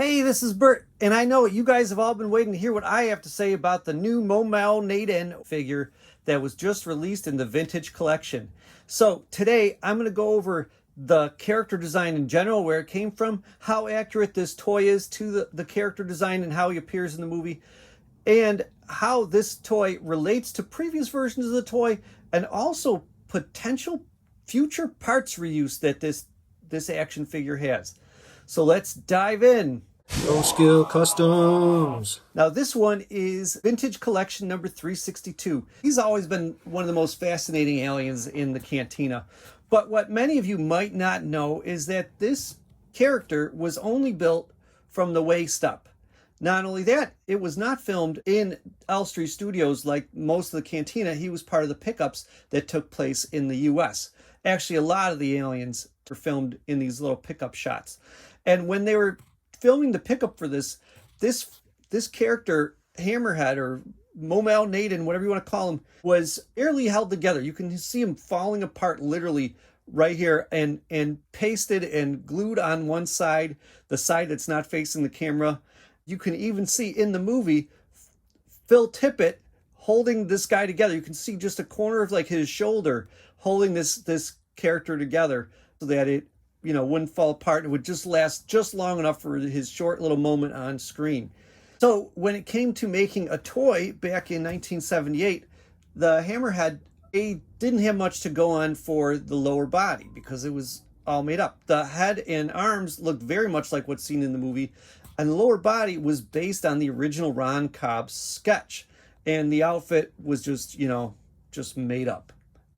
Hey, this is Bert, and I know you guys have all been waiting to hear what I have to say about the new momow NADON figure that was just released in the Vintage Collection. So today I'm going to go over the character design in general, where it came from, how accurate this toy is to the character design and how he appears in the movie, and how this toy relates to previous versions of the toy, and also potential future parts reuse that this action figure has. So let's dive in. No Skill Customs. Now this one is Vintage Collection number 362. He's always been one of the most fascinating aliens in the cantina. But what many of you might not know is that this character was only built from the waist up. Not only that, it was not filmed in Elstree Studios like most of the cantina. He was part of the pickups that took place in the US. Actually, a lot of the aliens were filmed in these little pickup shots. And when they were filming the pickup for this character, Hammerhead, or momow NADON, whatever you want to call him, was barely held together. You can see him falling apart literally right here, and pasted and glued on one side, the side that's not facing the camera. You can even see in the movie Phil Tippett holding this guy together. You can see just a corner of like his shoulder holding this character together so that it, you know, wouldn't fall apart. It would just last just long enough for his short little moment on screen. So when it came to making a toy back in 1978, the Hammerhead, they didn't have much to go on for the lower body because it was all made up. The head and arms looked very much like what's seen in the movie, and the lower body was based on the original Ron Cobb's sketch, and the outfit was just, you know, just made up.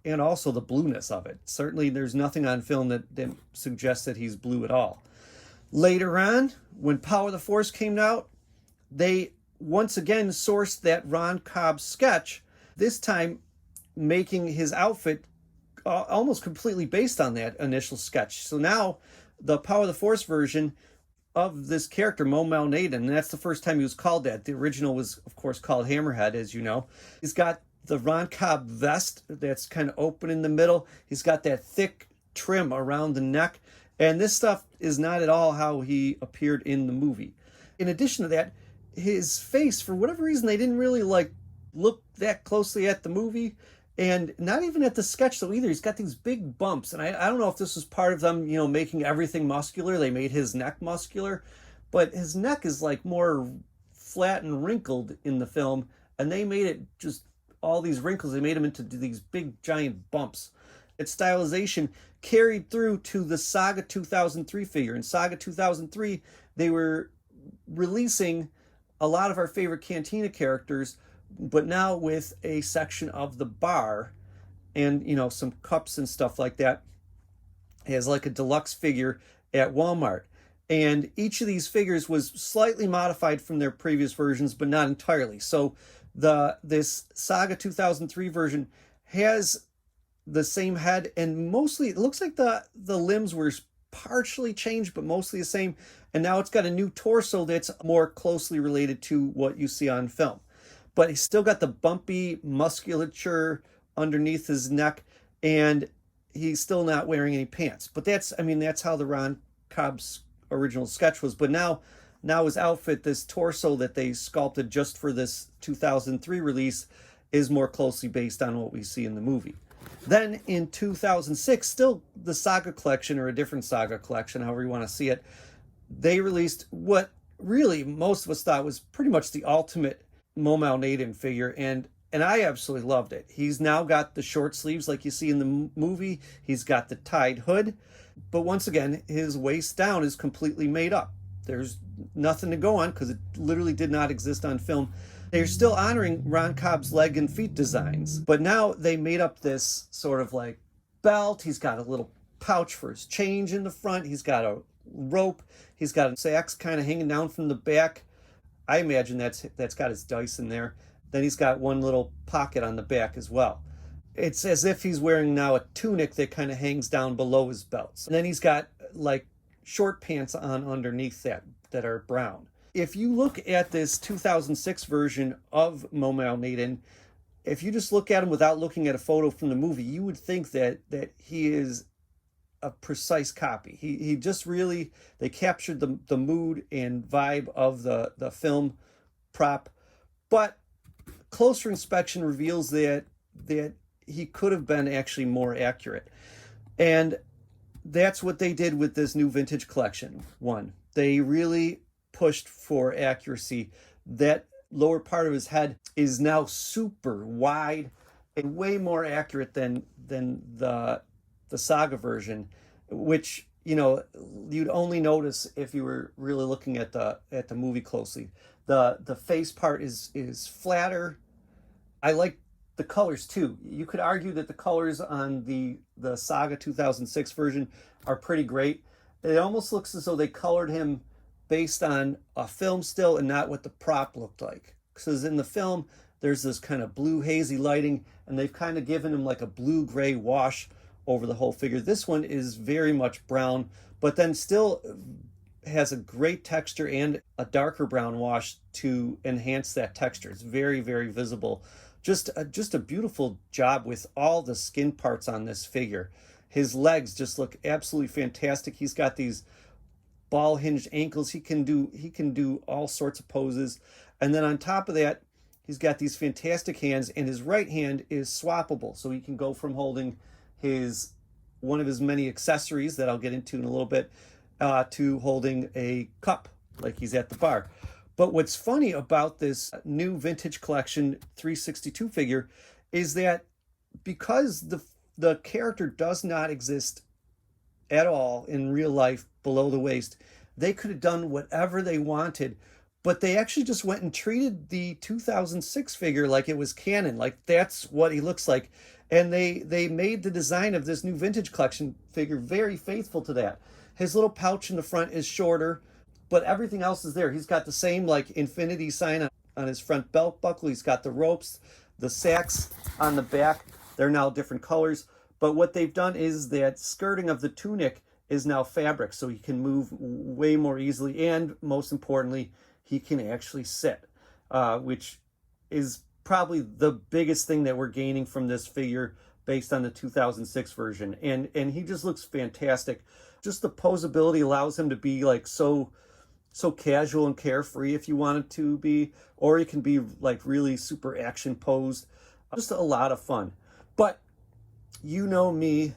And also the blueness of it. Certainly there's nothing on film that suggests that he's blue at all. Later on, when Power of the Force came out, they once again sourced that Ron Cobb sketch, this time making his outfit almost completely based on that initial sketch. So now the Power of the Force version of this character, momow NADON, and that's the first time he was called that. The original was, of course, called Hammerhead, as you know. He's got the Ron Cobb vest that's kind of open in the middle. He's got that thick trim around the neck. And this stuff is not at all how he appeared in the movie. In addition to that, his face, for whatever reason, they didn't really look that closely at the movie, and not even at the sketch though either. He's got these big bumps, and I don't know if this was part of them, you know, making everything muscular. They made his neck muscular, but his neck is like more flat and wrinkled in the film, and they made it just all these wrinkles. They made him into these big giant bumps. Its stylization carried through to the Saga 2003 figure. In Saga 2003, they were releasing a lot of our favorite cantina characters, but now with a section of the bar and, you know, some cups and stuff like that, as like a deluxe figure at Walmart. And each of these figures was slightly modified from their previous versions, but not entirely. So this Saga 2003 version has the same head, and mostly it looks like the limbs were partially changed, but mostly the same. And now it's got a new torso that's more closely related to what you see on film. But he's still got the bumpy musculature underneath his neck, and he's still not wearing any pants. But that's how the Ron Cobb's original sketch was. But now his outfit, this torso that they sculpted just for this 2003 release, is more closely based on what we see in the movie. Then in 2006, still the Saga collection, or a different Saga collection, however you want to see it, they released what really most of us thought was pretty much the ultimate momow NADON figure, and I absolutely loved it. He's now got the short sleeves like you see in the movie. He's got the tied hood, but once again, his waist down is completely made up. There's nothing to go on because it literally did not exist on film. They're still honoring Ron Cobb's leg and feet designs, but now they made up this sort of like belt. He's got a little pouch for his change in the front. He's got a rope. He's got a sax kind of hanging down from the back. I imagine that's got his dice in there. Then he's got one little pocket on the back as well. It's as if he's wearing now a tunic that kind of hangs down below his belt. And then he's got like short pants on underneath that are brown. If you look at this 2006 version of momow NADON, if you just look at him without looking at a photo from the movie, you would think that he is a precise copy. He just really, they captured the mood and vibe of the film prop, but closer inspection reveals that he could have been actually more accurate. And that's what they did with this new vintage collection one. They really pushed for accuracy. That lower part of his head is now super wide and way more accurate than the Saga version, which, you know, you'd only notice if you were really looking at the movie closely. The face part is flatter. I like the colors too. You could argue that the colors on the Saga 2006 version are pretty great. It almost looks as though they colored him based on a film still and not what the prop looked like. Because in the film, there's this kind of blue hazy lighting, and they've kind of given him like a blue-gray wash over the whole figure. This one is very much brown, but then still has a great texture and a darker brown wash to enhance that texture. It's very, very visible. Just a beautiful job with all the skin parts on this figure. His legs just look absolutely fantastic. He's got these ball hinged ankles. He can do all sorts of poses. And then on top of that, he's got these fantastic hands, and his right hand is swappable. So he can go from holding one of his many accessories that I'll get into in a little bit to holding a cup like he's at the bar. But what's funny about this new vintage collection 362 figure is that because the character does not exist at all in real life below the waist, they could have done whatever they wanted, but they actually just went and treated the 2006 figure like it was canon, like that's what he looks like. And they made the design of this new vintage collection figure very faithful to that. His little pouch in the front is shorter, but everything else is there. He's got the same like infinity sign on his front belt buckle. He's got the ropes, the sacks on the back. They're now different colors. But what they've done is that skirting of the tunic is now fabric, so he can move way more easily. And most importantly, he can actually sit, which is probably the biggest thing that we're gaining from this figure based on the 2006 version. And he just looks fantastic. Just the posability allows him to be like so casual and carefree if you wanted to be, or he can be like really super action posed. Just a lot of fun. But you know me,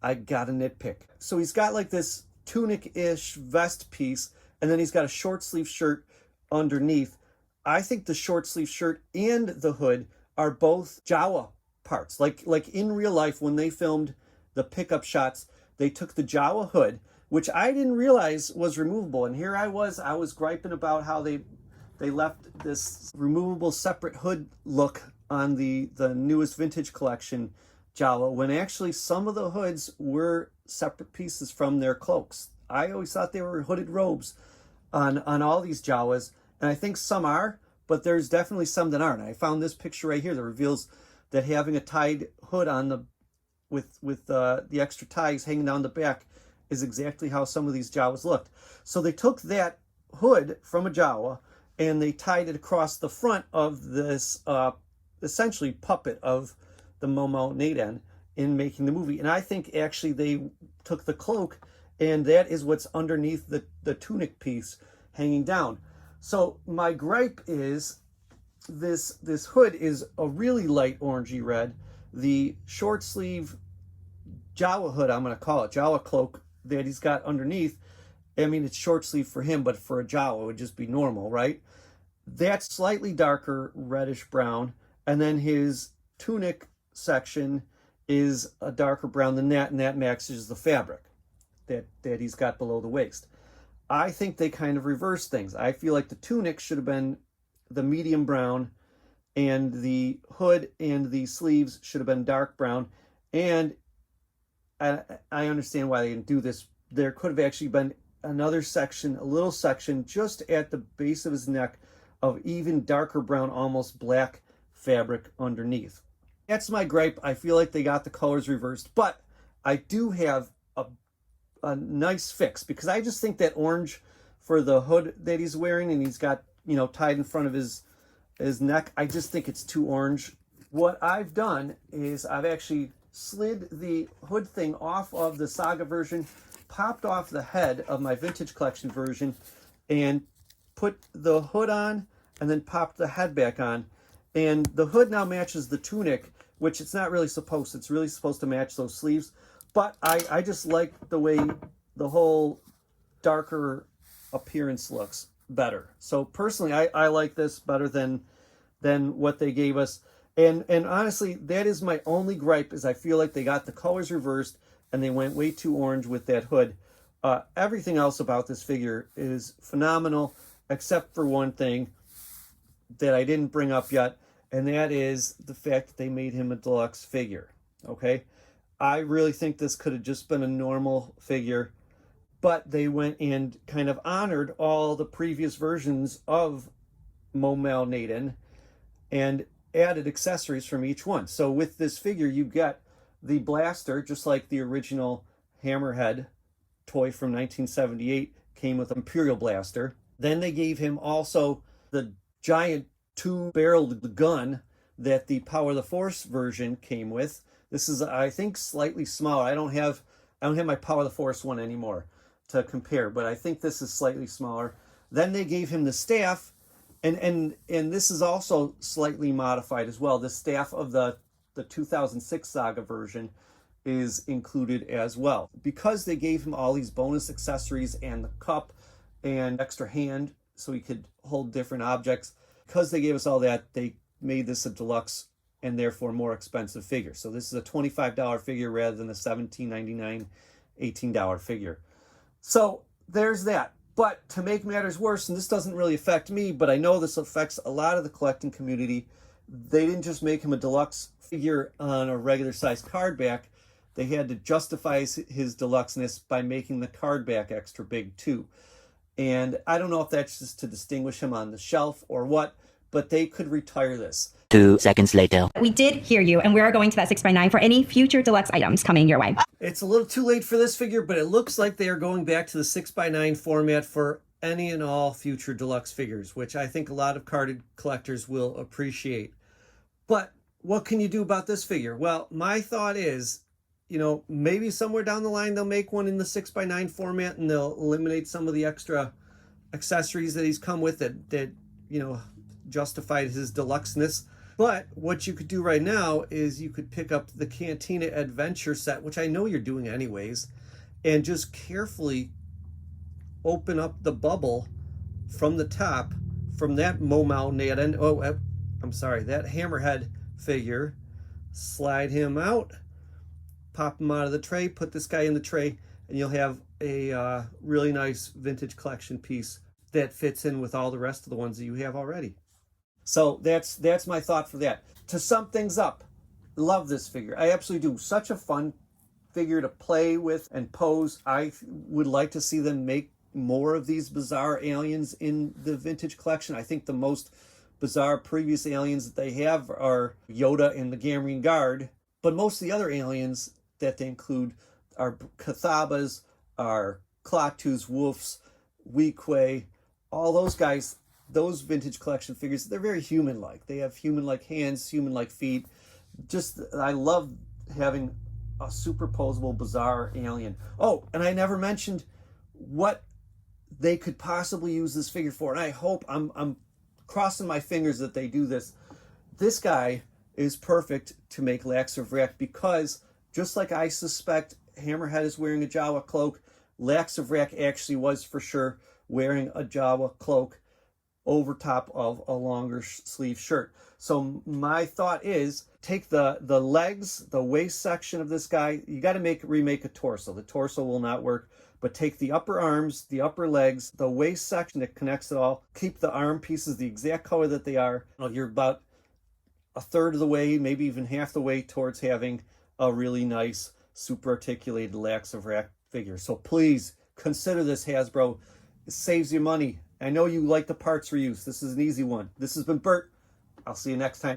I gotta nitpick. So he's got like this tunic-ish vest piece, and then he's got a short sleeve shirt underneath. I think the short sleeve shirt and the hood are both Jawa parts. Like in real life, when they filmed the pickup shots, they took the Jawa hood, which I didn't realize was removable. And here I was griping about how they left this removable separate hood look on the newest vintage collection Jawa, when actually some of the hoods were separate pieces from their cloaks. I always thought they were hooded robes on all these Jawas, and I think some are, but there's definitely some that aren't. I found this picture right here that reveals that having a tied hood on with the extra ties hanging down the back is exactly how some of these Jawas looked. So they took that hood from a Jawa and they tied it across the front of this essentially puppet of the Momow Nadon in making the movie. And I think actually they took the cloak, and that is what's underneath the tunic piece hanging down. So my gripe is this hood is a really light orangey red. The short sleeve Jawa hood, I'm going to call it, Jawa cloak that he's got underneath, I mean, it's short sleeve for him, but for a Jawa it would just be normal, right? That's slightly darker reddish brown, and then his tunic section is a darker brown than that, and that matches the fabric that he's got below the waist. I think they kind of reverse things. I feel like the tunic should have been the medium brown, and the hood and the sleeves should have been dark brown. And I understand why they didn't do this. There could have actually been another section, a little section just at the base of his neck of even darker brown, almost black fabric underneath. That's my gripe. I feel like they got the colors reversed, but I do have a nice fix, because I just think that orange for the hood that he's wearing, and he's got, you know, tied in front of his neck, I just think it's too orange. What I've done is I've actually slid the hood thing off of the Saga version, popped off the head of my Vintage Collection version, and put the hood on, and then popped the head back on. And the hood now matches the tunic, which it's not really supposed to. It's really supposed to match those sleeves. But I just like the way the whole darker appearance looks better. So personally, I like this better than what they gave us. And honestly, that is my only gripe, is I feel like they got the colors reversed and they went way too orange with that hood. Everything else about this figure is phenomenal, except for one thing that I didn't bring up yet, and that is the fact that they made him a deluxe figure. Okay, I really think this could have just been a normal figure, but they went and kind of honored all the previous versions of MOMAW NADON and added accessories from each one. So with this figure, you get the blaster, just like the original Hammerhead toy from 1978 came with an Imperial blaster. Then they gave him also the giant two-barreled gun that the Power of the Force version came with. This is, I think, slightly smaller. I don't have my Power of the Force one anymore to compare, but I think this is slightly smaller. Then they gave him the staff, and this is also slightly modified as well. The staff of the 2006 Saga version is included as well. Because they gave him all these bonus accessories and the cup and extra hand so he could hold different objects, because they gave us all that, they made this a deluxe and therefore more expensive figure. So this is a $25 figure rather than the $17.99, $18 figure. So there's that. But to make matters worse, and this doesn't really affect me, but I know this affects a lot of the collecting community, they didn't just make him a deluxe figure on a regular size card back. They had to justify his deluxeness by making the card back extra big too. And I don't know if that's just to distinguish him on the shelf or what, but they could retire this. 2 seconds later. We did hear you, and we are going to that 6x9 for any future deluxe items coming your way. It's a little too late for this figure, but it looks like they are going back to the 6x9 format for any and all future deluxe figures, which I think a lot of carded collectors will appreciate. But what can you do about this figure? Well, my thought is, you know, maybe somewhere down the line they'll make one in the 6x9 format and they'll eliminate some of the extra accessories that he's come with that you know, justified his deluxeness. But what you could do right now is you could pick up the Cantina Adventure set, which I know you're doing anyways, and just carefully open up the bubble from the top from that MOMAW NADON. Oh, I'm sorry, that Hammerhead figure. Slide him out, pop him out of the tray, put this guy in the tray, and you'll have a really nice vintage collection piece that fits in with all the rest of the ones that you have already. So that's my thought for that. To sum things up, love this figure. I absolutely do. Such a fun figure to play with and pose. I would like to see them make more of these bizarre aliens in the vintage collection. I think the most bizarre previous aliens that they have are Yoda and the Gamorrean Guard, but most of the other aliens that they include are Cathabas, are Klaatu's, Wolves, Weequay, all those guys. Those vintage collection figures, they're very human-like. They have human-like hands, human-like feet. Just, I love having a superposable, bizarre alien. Oh, and I never mentioned what they could possibly use this figure for. And I hope, I'm crossing my fingers that they do this. This guy is perfect to make Lax of Wrack because, just like I suspect Hammerhead is wearing a Jawa cloak, Lax of Wrack actually was for sure wearing a Jawa cloak over top of a longer sleeve shirt. So my thought is, take the legs, the waist section of this guy. You got to remake a torso. The torso will not work, but take the upper arms, the upper legs, the waist section that connects it all. Keep the arm pieces the exact color that they are. You're about a third of the way, maybe even half the way towards having a really nice, super articulated Lax of Wrack figure. So please consider this, Hasbro. It saves you money. I know you like the parts reuse. This is an easy one. This has been Bert. I'll see you next time.